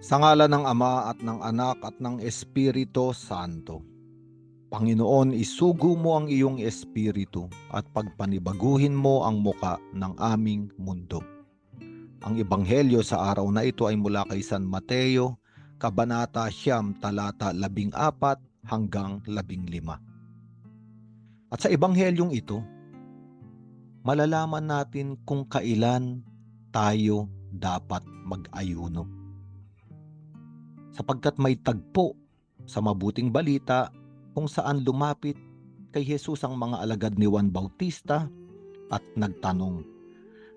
Sa ngalan ng Ama at ng Anak at ng Espiritu Santo. Panginoon, isugo mo ang iyong espiritu at pagpanibaguhin mo ang muka ng aming mundo. Ang ebanghelyo sa araw na ito ay mula kay San Mateo, Kabanata 9, talata 14 hanggang 15. At sa ebanghelyong ito, malalaman natin kung kailan tayo dapat mag-ayuno. Sapagkat may tagpo sa mabuting balita kung saan lumapit kay Jesus ang mga alagad ni Juan Bautista at nagtanong,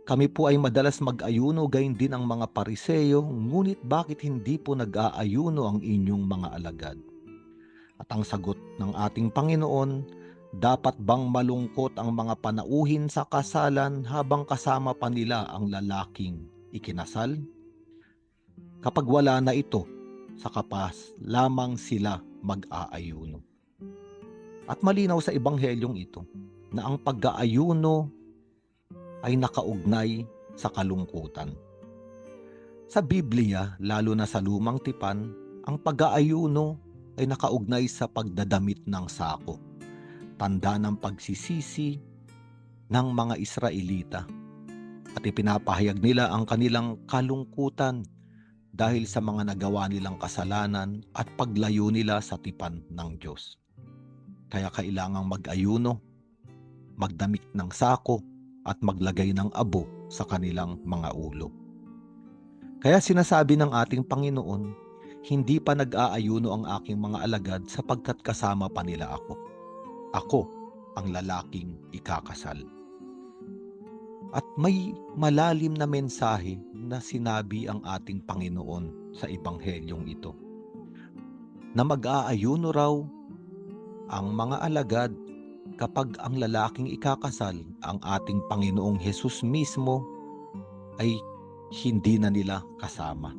"Kami po ay madalas mag-ayuno, gayon din ang mga Pariseo, ngunit bakit hindi po nag-aayuno ang inyong mga alagad?" At ang sagot ng ating Panginoon, dapat bang malungkot ang mga panauhin sa kasalan habang kasama pa nila ang lalaking ikinasal? Kapag wala na ito, sa kapas lamang sila mag-aayuno. At malinaw sa ebanghelyong ito na ang pag-aayuno ay nakaugnay sa kalungkutan. Sa Biblia, lalo na sa Lumang Tipan, ang pag-aayuno ay nakaugnay sa pagdadamit ng sako, tanda ng pagsisisi ng mga Israelita, at ipinapahayag nila ang kanilang kalungkutan dahil sa mga nagawa nilang kasalanan at paglayo nila sa tipan ng Diyos. Kaya kailangang mag-ayuno, magdamit ng sako at maglagay ng abo sa kanilang mga ulo. Kaya sinasabi ng ating Panginoon, hindi pa nag-aayuno ang aking mga alagad sapagkat kasama pa nila ako. Ako ang lalaking ikakasal. At may malalim na mensahe na sinabi ang ating Panginoon sa ebanghelyong ito, na mag-aayuno raw ang mga alagad kapag ang lalaking ikakasal, ang ating Panginoong Hesus mismo, ay hindi na nila kasama.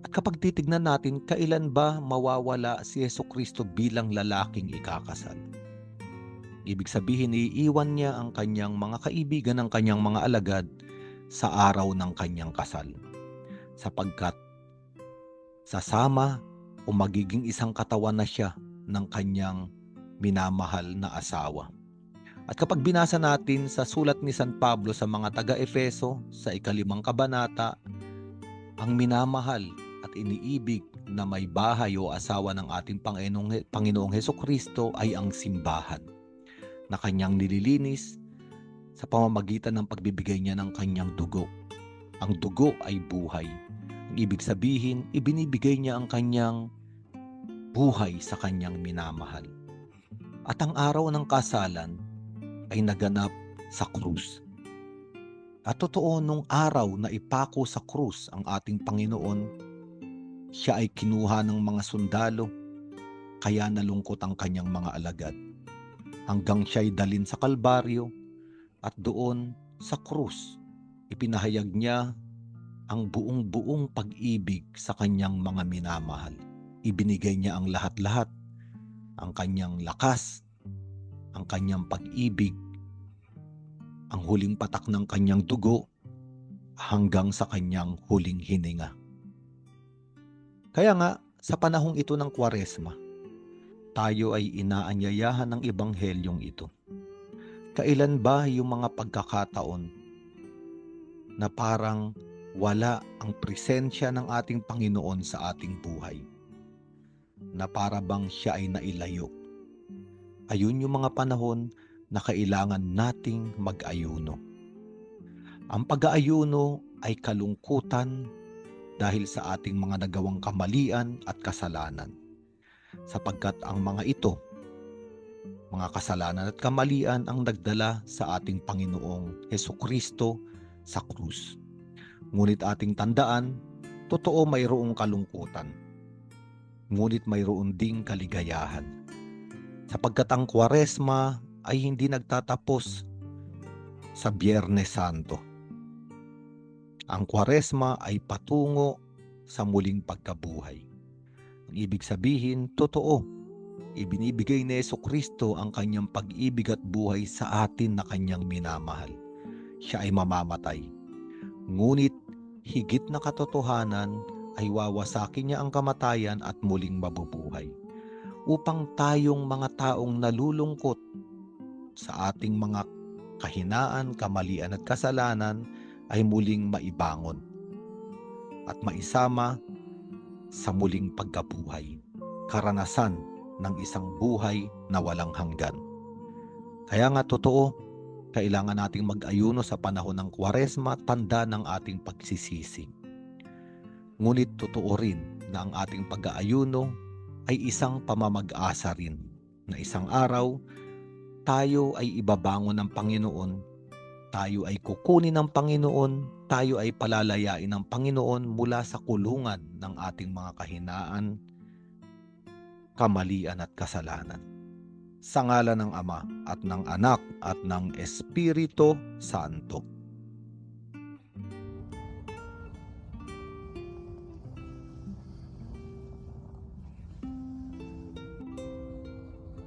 At kapag titignan natin, kailan ba mawawala si Jesucristo bilang lalaking ikakasal? Ibig sabihin, iiwan niya ang kanyang mga kaibigan, ang kanyang mga alagad sa araw ng kanyang kasal. Sapagkat sasama o magiging isang katawan na siya ng kanyang minamahal na asawa. At kapag binasa natin sa sulat ni San Pablo sa mga taga-Efeso sa 5 kabanata, ang minamahal at iniibig na may bahay o asawa ng ating Panginoong Hesukristo ay ang simbahan, na kanyang nililinis sa pamamagitan ng pagbibigay niya ng kanyang dugo. Ang dugo ay buhay. Ang ibig sabihin, ibinibigay niya ang kanyang buhay sa kanyang minamahal. At ang araw ng kasalan ay naganap sa krus. At totoo, nung araw na ipako sa krus ang ating Panginoon, siya ay kinuha ng mga sundalo, kaya nalungkot ang kanyang mga alagad. Hanggang siya ay dalin sa Kalbaryo, at doon sa krus, ipinahayag niya ang buong pag-ibig sa kanyang mga minamahal. Ibinigay niya ang lahat-lahat, ang kanyang lakas, ang kanyang pag-ibig, ang huling patak ng kanyang dugo, hanggang sa kanyang huling hininga. Kaya nga, sa panahong ito ng Kwaresma, tayo ay inaanyayahan ng ebanghelyong ito. Kailan ba yung mga pagkakataon na parang wala ang presensya ng ating Panginoon sa ating buhay? Na para bang siya ay nailayo? Ayun yung mga panahon na kailangan nating mag-ayuno. Ang pag-aayuno ay kalungkutan dahil sa ating mga nagawang kamalian at kasalanan. Sapagkat ang mga ito, mga kasalanan at kamalian, ang nagdala sa ating Panginoong Hesukristo sa krus. Ngunit ating tandaan, totoo mayroong kalungkutan, ngunit mayroon ding kaligayahan. Sapagkat ang Kwaresma ay hindi nagtatapos sa Biyernes Santo. Ang Kwaresma ay patungo sa muling pagkabuhay. Ang ibig sabihin, totoo, ibinibigay ni Jesucristo ang kanyang pag-ibig at buhay sa atin na kanyang minamahal. Siya ay mamamatay. Ngunit higit na katotohanan ay wawasakin niya ang kamatayan at muling mabubuhay, upang tayong mga taong nalulungkot sa ating mga kahinaan, kamalian at kasalanan ay muling maibangon at maisama sa muling pagkabuhay, karanasan ng isang buhay na walang hanggan. Kaya nga totoo, kailangan nating mag-ayuno sa panahon ng Kwaresma, tanda ng ating pagsisisi. Ngunit totoo rin na ang ating pag-aayuno ay isang pamamag-asa rin, na isang araw tayo ay ibabangon ng Panginoon, tayo ay kukunin ng Panginoon, tayo ay palalayain ng Panginoon mula sa kulungan ng ating mga kahinaan, kamalian at kasalanan. Sa ngalan ng Ama at ng Anak at ng Espiritu Santo.